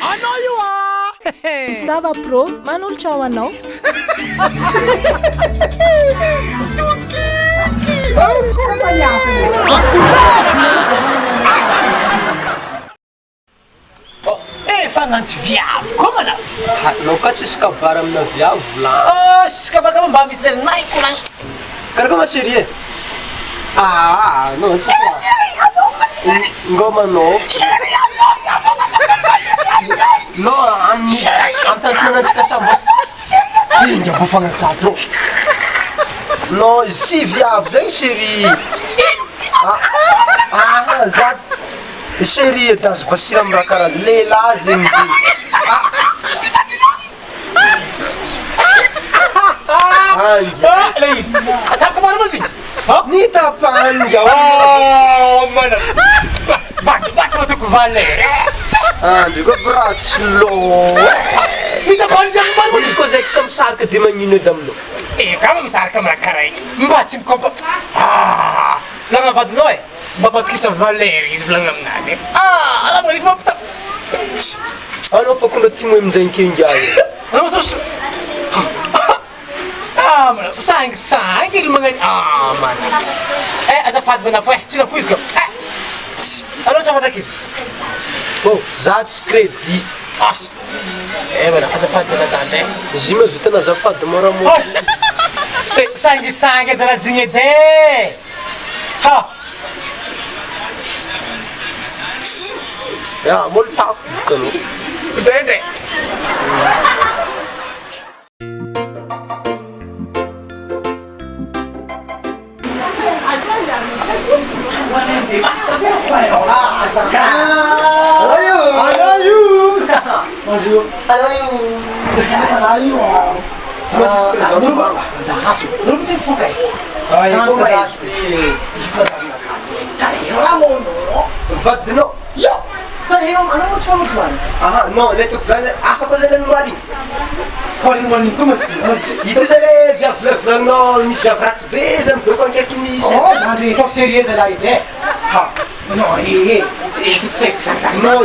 Anao io Sava pro, manolotra ao anao. Fanantsy viavy koa mana Anao ka tsisy kabary amina viavy volany. Sisy kabakaba mba misy le naiko lany Karaha ma chérie? Non tsisy. Ngomanao. Non, amin'ny tany fiainantsika sambo. Inga mbo fagnatsary tro Non, si viavy zegny chérie. Za chérie da azo vasira amin'ny raha karaha lehilahy zegny ty. Atapamana moa zigny Ny tapanga. Mana vakivaky matoko valeur Andry koa bratsy lo. mitapany viavy moa Izy koa zay ka misarika de magnino edy aminao. kama misarika amin'ny raha karaha igny mba tsy mikompa lagnavadinao mba matokisa valeur izy volagna aminazy raha magnify mampita Anao fa konda ty moe amin'izay kengazy. anao masaosy mana sangisangy ilo magnano mana azafady mana fo tsy napoiziko anao tsy afandraky izy Za tsy crédit. Asa mana azafady zana zany Izy io vitanao azafady moramora. sangisangy edy raha zigny edy Molo tako kanao. ndrendre Tsy maintsy izy présente maro. Vadinao? Non, le tiako volagny afaka zay le noaly. Ity zay le viavy volagninao misy viavy ratsy be zay midoko ankaikin'ny Non,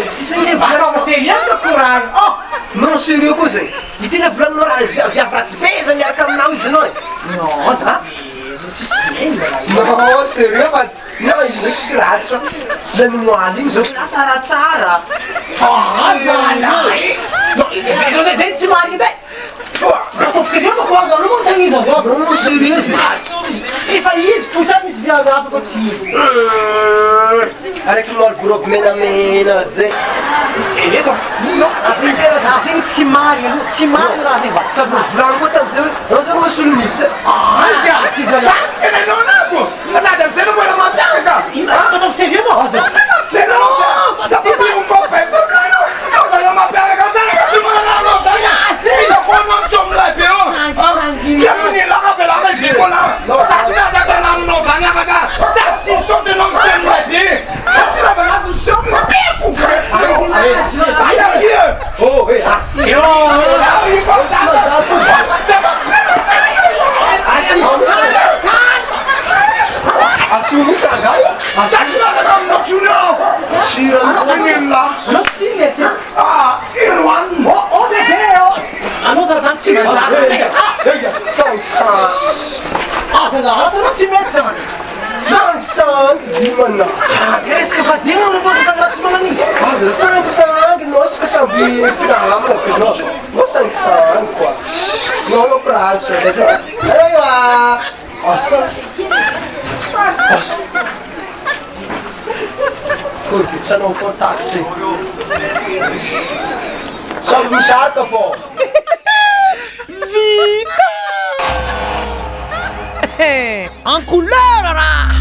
ity zay le volagninao. Non, sérieux koa zay. Ity le volagninao raha viavy ratsy be zay miaraka aminao izy anao. Non, sérieux fa non, izy ndraiky tsy ratsy fa le noaly igny zao tena tsaratsara. zay tsy mariny edy ataoko sérieux ma koa zany moa tagny izy avy Non, sérieux zay. efa izy fotsany izy viavy afaka tsy izy Araiky noaly voroby menamena zay. zegny tsy marina tsy marina raha zegny Sady volagny koa tam'izay hoe anao zany masolo nify ataoko sérieux ma Zimana. Resaka fadina amina koa sasany raha tsy manan'igny Sangisangy, nossa, que sambi pirama, que não sangisangy, quoi. Não no prazo, aí lá. Porque você não contato, só me chata, pô. Vita! En couleur, là!